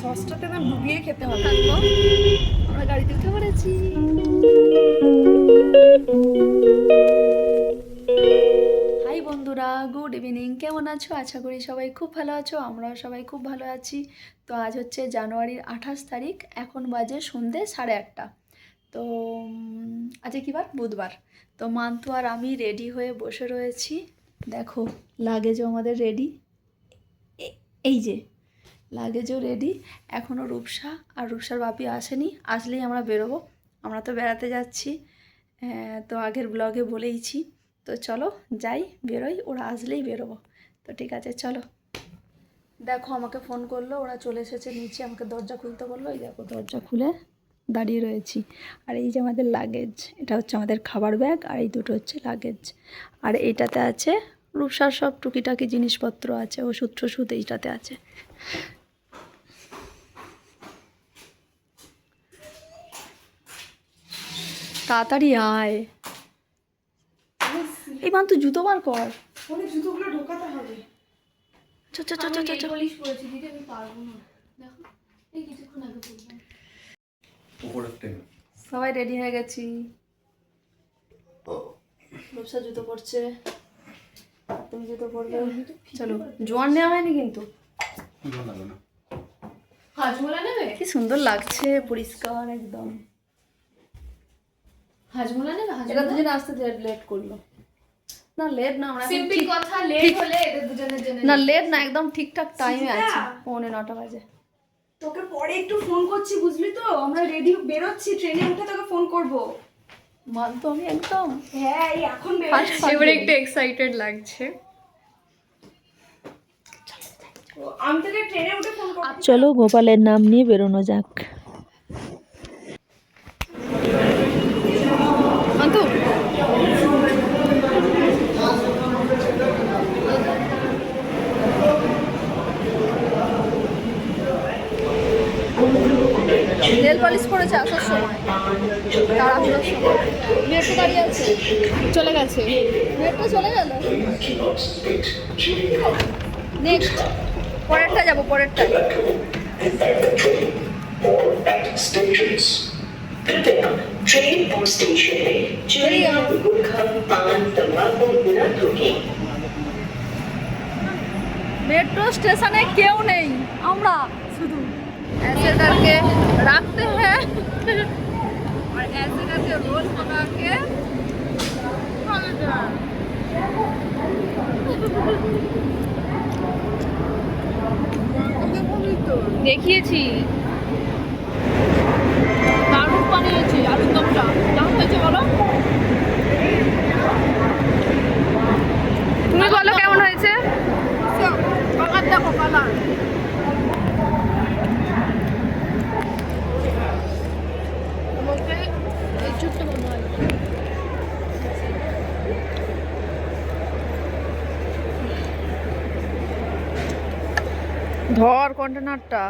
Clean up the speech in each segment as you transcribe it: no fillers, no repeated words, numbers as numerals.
সসটাতে না ডুবিয়ে খেতে হবে। আমরা গাড়িতে উঠে পড়েছি। হাই বন্ধুরা, গুড ইভিনিং। কেমন আছো? আশা করি সবাই খুব ভালো আছো। আমরাও সবাই খুব ভালো আছি। তো আজ হচ্ছে জানুয়ারির 28 তারিখ। এখন বাজে সন্ধ্যে 8:30। তো আজকে কী বার? বুধবার। তো মান্তু আর আমি রেডি হয়ে বসে রয়েছি। দেখো লাগেজও আমাদের রেডি। এই যে লাগেজও রেডি। এখনও রূপসা আর রূপসার বাপি আসেনি, আসলেই আমরা বেরোবো। আমরা তো বেড়াতে যাচ্ছি, তো আগের ব্লগে বলেইছি। তো চলো যাই, বেরোই, ওরা আসলেই বেরোবো। তো ঠিক আছে চলো। দেখো আমাকে ফোন করলো, ওরা চলে এসেছে নিচে, আমাকে দরজা খুলতে বললো। এই দেখো দরজা খুলে দাঁড়িয়ে রয়েছি। আর এই যে আমাদের লাগেজ, এটা হচ্ছে আমাদের খাবার ব্যাগ, আর এই দুটো হচ্ছে লাগেজ। আর এইটাতে আছে রূপসার সব টুকিটাকি জিনিসপত্র আছে, ওষুধ টষুধ এইটাতে আছে। তাড়াতাড়ি আয়। এই মান তুই জুতো বার কর। জুতোগুলো ঢোকাতে হবে। সবাই রেডি হয়ে গেছি। রূপসা জুতো পরছে, তুমি জুতো পরবে। চলো। জোয়ান নেওয়া হয়নি কিন্তু। হাজমোলা নেবে? কি সুন্দর লাগছে, পরিষ্কার একদম। হাজমোলা নেবে? এরা দুজনে আসতে লেট করলো না। লেট না, আমরা সিম্পল কথা, লেট হলে এদের দুজনের জন্য না, লেট না, একদম ঠিকঠাক টাইমে আছে। 9:45 বাজে। তোকে পরে একটু ফোন করছি, বুঝলি তো? আমরা রেডি বেরোচ্ছি, ট্রেনে উঠে তোকে ফোন করব। মান তো আমি একদম হ্যাঁ, এই এখন বেরোচ্ছি। এবারে একটু এক্সাইটেড লাগছে। আমি তোকে ট্রেনে উঠে ফোন করব। চলো গোপালের নাম নিয়ে বেরোনো যাক। মান্তু নেল পলিশ করেছে আসার সময়, তাড়াহুড়োর সময়। মেট্রো দাঁড়িয়ে আছে, চলে গেছে। মেট্রো চলে গেল। নেক্সট পরেরটা যাবো, পরেরটায়। ट्रेन और स्टेशन में चूड़ियां, गुटखा, पान, तंबाकू बिना थूके। मेट्रो स्टेशन में क्यों नहीं, আমরা শুধু ऐसे करके रखते हैं और ऐसे करके रोल पका के দেখিয়েছি। দারুণ বানিয়েছি আলুর দমটা। কেমন হয়েছে বলো? তুমি বলো কেমন হয়েছে? কালার দেখো, কালার। এই ছোট্ট মনে হয়। ধর কন্টেনারটা।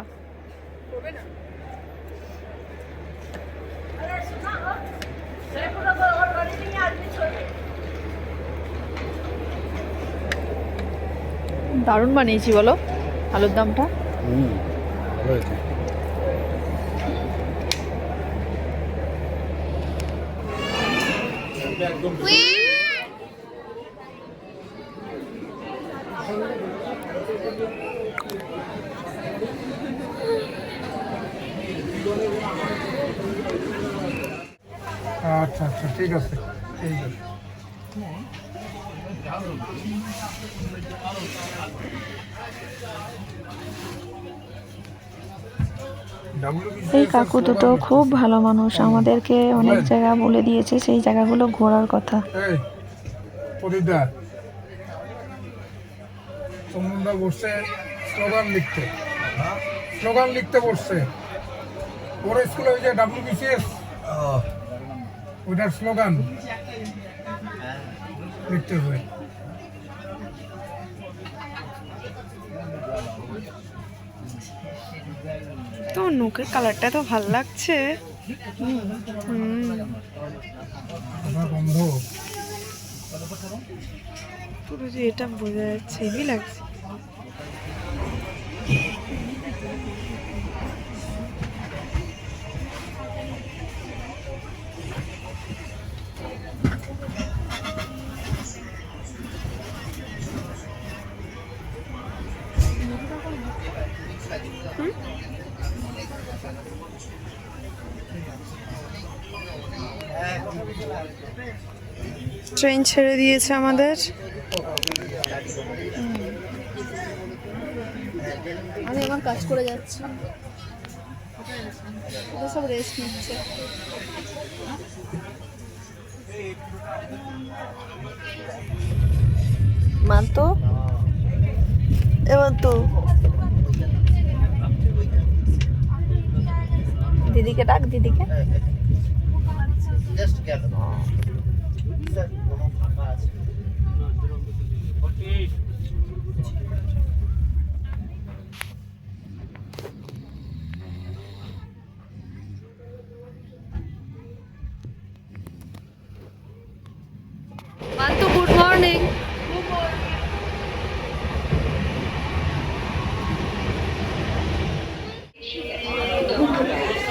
দারুণ বানিয়েছি বলো আলুর দমটা। আচ্ছা আচ্ছা, ঠিক আছে ঠিক আছে। এই কাকু দুটো খুব ভালো মানুষ, আমাদেরকে অনেক জায়গা বলে দিয়েছে, সেই জায়গাগুলো ঘোরার কথা। এই প্রদীপদা, তোমরা বসছে স্লোগান লিখতে, স্লোগান লিখতে বসছে। বড় স্কুলে ওই যে WBCS, ওইটার স্লোগান লিখতে হবে। তো নখের কালারটা তো ভালো লাগছে। বন্ধ পুরো যে এটা বোঝা যাচ্ছে, হেভি লাগছে। ট্রেন ছেড়ে দিয়েছে আমাদের। আমি আমার কাজ করে যাচ্ছি, ওরা সব রেস্ট নিচ্ছে। মানতো এবার তো দিদিকে ডাক, দিদিকে। মান্তু, গুড মর্নিং।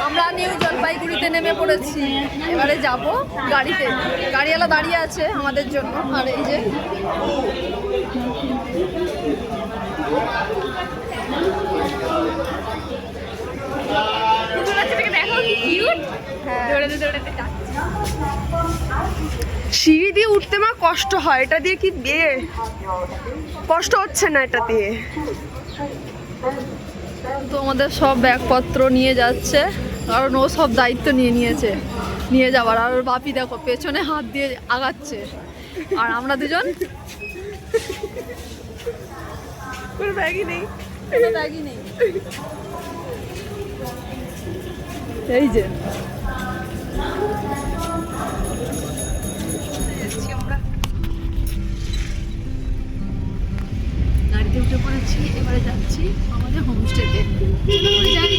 আমরা নিউ জলপাইগুড়িতে নেমে পড়েছি, এবারে যাব গাড়িতে। গাড়িওয়ালা দাঁড়িয়ে আছে আমাদের জন্য। আর এই যে সিঁড়ি দিয়ে উঠতে মা কষ্ট হয়, এটা দিয়ে কি বিয়ে কষ্ট হচ্ছে না এটা দিয়ে। তো আমাদের সব ব্যাগপত্র নিয়ে যাচ্ছে, কারণ ও সব দায়িত্ব নিয়েছে নিয়ে যাওয়ার। আর ওর বাপি দেখো পেছনে হাত দিয়ে আগাচ্ছে, আর আমরা দুজন কোনো ব্যাগই নেই, কোনো ব্যাগই নেই। এই যে গাড়িতে উঠে পড়েছি, এবারে যাচ্ছি আমাদের হোমস্টেতে। যাই।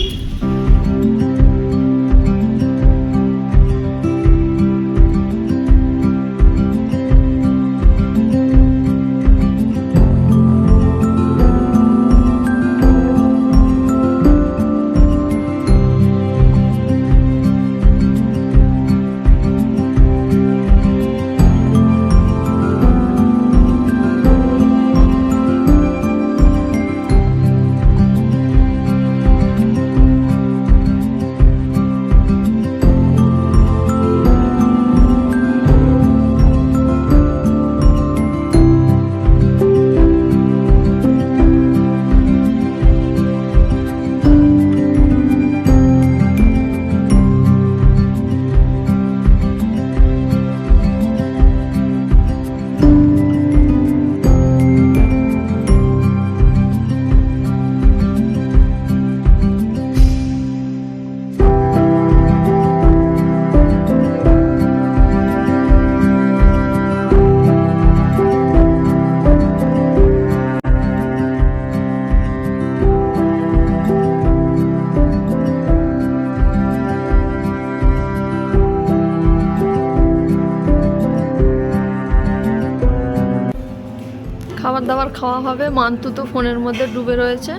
খাবার দাবার খাওয়া হবে। মান্তু তো ফোনের মধ্যে ডুবে রয়েছে।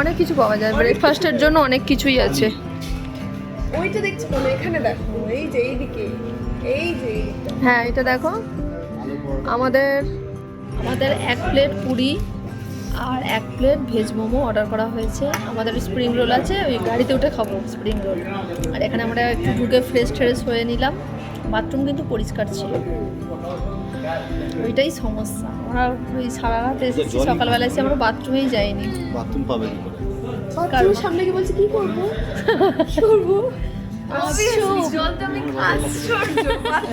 অনেক কিছু পাওয়া যায়, ব্রেকফাস্টের জন্য অনেক কিছুই আছে। ওইটা দেখছি মনে, এখানে দেখো, এই যে এইদিকে, এই যে হ্যাঁ এটা দেখো, আমাদের 1 প্লেট পুরি আর 1 প্লেট ভেজ মোমো অর্ডার করা হয়েছে। আমাদের স্প্রিং রোল আছে, ওই গাড়িতে উঠে খাবো স্প্রিং রোল। আর এখানে আমরা একটু ঢুকে ফ্রেশ হয়ে নিলাম। বাথরুম কিন্তু পরিষ্কার ছিল, ওইটাই সমস্যা। আমরা ওই সারা রাত এসেছি, সকালবেলা এসে আমরা বাথরুমেই যাইনি। বাথরুম পাবে কি করে? কারোর সামনে কি বলছে কি করবো করবো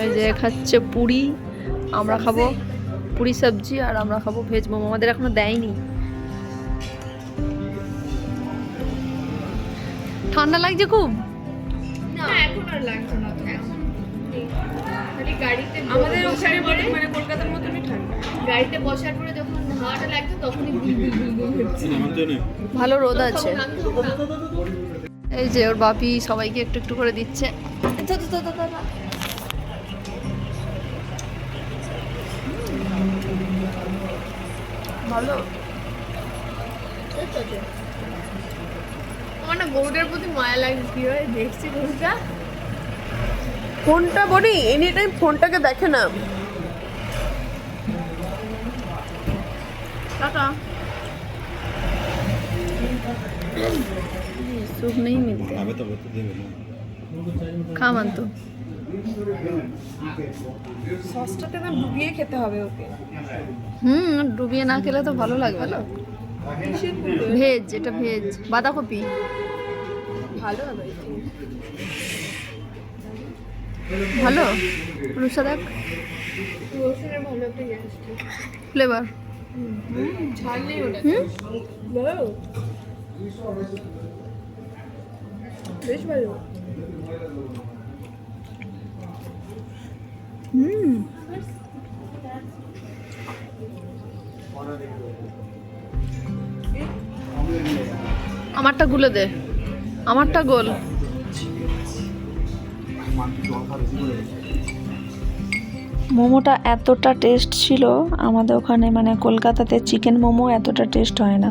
এই যে খাচ্ছে পুরি, আমরা খাবো পুরি সবজি, আর আমরা খাবো ভেজ মোমো। আমাদের এখনো দেয়নি। ঠান্ডা লাগছে খুব? না এখন আর লাগছে না, এখন খালি গাড়িতে আমাদের ওখানে মানে কলকাতার মতনই ঠান্ডা। গাড়িতে বসার পরে যখন হাওয়াটা লাগছে তখনই নামাতে নেই। ভালো রোদ আছে। এই যে ওর বাপি সবাইকে একটু একটু করে দিচ্ছে। ভালো। আমার না গরুটার প্রতি মায়া লাগছে, কি হয় দেখছি গরুটা। ফোনটা বলি এনি টাইম ফোনটাকে দেখে না। টাটা। सुख नहीं मिलते। খাবে তবে তো দেবে না। खा मान तो সসটাতে না ডুবিয়ে খেতে হবে ওকে। ডুবিয়ে না খেলে তো ভালো লাগবে না। কিসের পুরো? ভেজ, এটা ভেজ বাঁধাকপি। ভালো হবে I think। ভালো রুষা দেখ রসুনের ভালো একটা ইয়ে আসছে। ফ্লেভার। ঝাল নেই ওটা। ভালো বেশ ভালো। আমারটা গুলে দে, আমারটা গোল। মোমোটা এতটা টেস্ট ছিল আমাদের ওখানে, মানে কলকাতাতে চিকেন মোমো এতটা টেস্ট হয় না।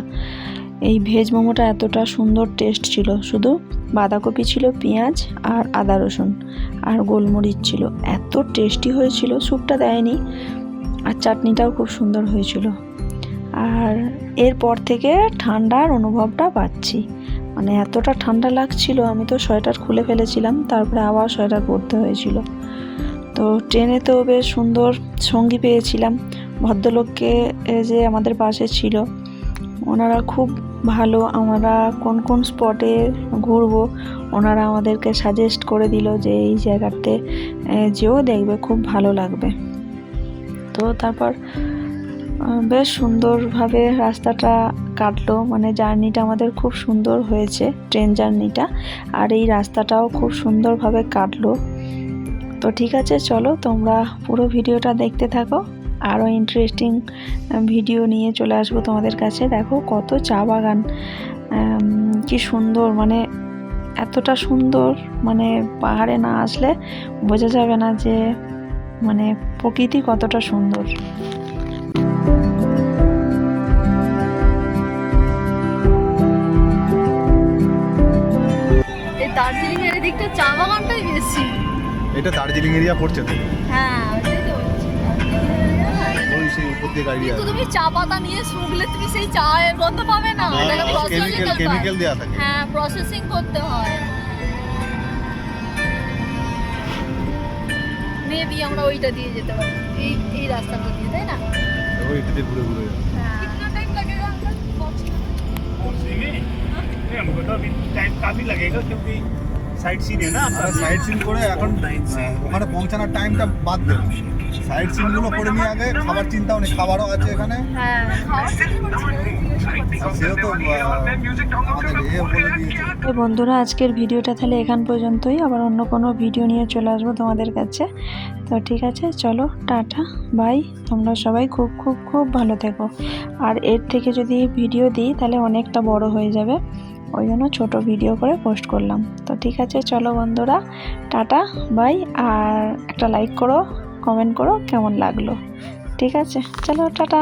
এই ভেজ মোমোটা এতটা সুন্দর টেস্ট ছিল, শুধু বাঁধাকপি ছিল, পেঁয়াজ আর আদা রসুন আর গোলমরিচ ছিল, এত টেস্টি হয়েছিল। স্যুপটা দেয়নি আর চাটনিটাও খুব সুন্দর হয়েছিল। আর এরপর থেকে ঠান্ডার অনুভবটা পাচ্ছি, মানে এতটা ঠান্ডা লাগছিল, আমি তো সোয়েটার খুলে ফেলেছিলাম, তারপরে আবার সোয়েটার পরতে হয়েছিল। তো ট্রেনেতেও বেশ সুন্দর সঙ্গী পেয়েছিলাম, ভদ্রলোককে যে আমাদের পাশে ছিল, ওনারা খুব ভালো। আমরা কোন কোন স্পটে ঘুরবো ওনারা আমাদেরকে সাজেস্ট করে দিল যে এই জায়গাতে যেও দেখবে খুব ভালো লাগবে। তো তারপর বেশ সুন্দরভাবে রাস্তাটা কাটলো, মানে জার্নিটা আমাদের খুব সুন্দর হয়েছে, ট্রেন জার্নিটা। আর এই রাস্তাটাও খুব সুন্দরভাবে কাটলো। তো ঠিক আছে, চলো তোমরা পুরো ভিডিওটা দেখতে থাকো, আরও ইন্টারেস্টিং ভিডিও নিয়ে চলে আসবো তোমাদের কাছে। দেখো কত চা বাগান, কি সুন্দর, মানে এতটা সুন্দর, মানে পাহাড়ে না আসলে বোঝা যাবে না যে মানে প্রকৃতি কতটা সুন্দর। এই দার্জিলিং এর দিকটা চা বাগানটাই বেশি। এটা দার্জিলিং এরিয়া পড়ছে তো, হ্যাঁ ওটাই তো বলছি। ওই সেই উপর দিয়ে গাড়ি কিন্তু আছে। তুমি চা পাতা নিয়ে শুকলে তুমি সেই চায়ের গন্ধ পাবে না, ওটাকে কেমিক্যাল দেওয়া থাকে। হ্যাঁ প্রসেসিং করতে হয়। মেবি আমরা ওইটা দিয়ে যেতে পারি, এই রাস্তাটা দিয়ে, তাই না? ওইটাতে ঘুরে ঘুরে कितना टाइम लगेगा अंकल पहुंचने में? नहीं, हमको तो अभी टाइम काफी लगेगा क्योंकि साइट सीन है ना आपका। সাইড সিন করে এখন ওখানে পৌঁছানোর টাইমটা বাদ দেবো। সাইড সিনগুলো করে নিয়ে আগে খাবার চিন্তাও নেই, খাবারও আছে এখানে। হ্যাঁ আর সেহেতু আমাদের বলে দিয়েছে। তো বন্ধুরা আজকের ভিডিওটা তাহলে এখান পর্যন্তই, আবার অন্য কোনো ভিডিও নিয়ে চলে আসবো তোমাদের কাছে। তো ঠিক আছে, চলো টাটা বাই, তোমরা সবাই খুব খুব খুব ভালো থেকো। আর এর থেকে যদি ভিডিও দিই তাহলে অনেকটা বড় হয়ে যাবে, ওই জন্য ছোটো ভিডিও করে পোস্ট করলাম। তো ঠিক আছে, চলো বন্ধুরা টাটা বাই, আর একটা লাইক করো, কমেন্ট করো কেমন লাগলো। ঠিক আছে, চলো টাটা।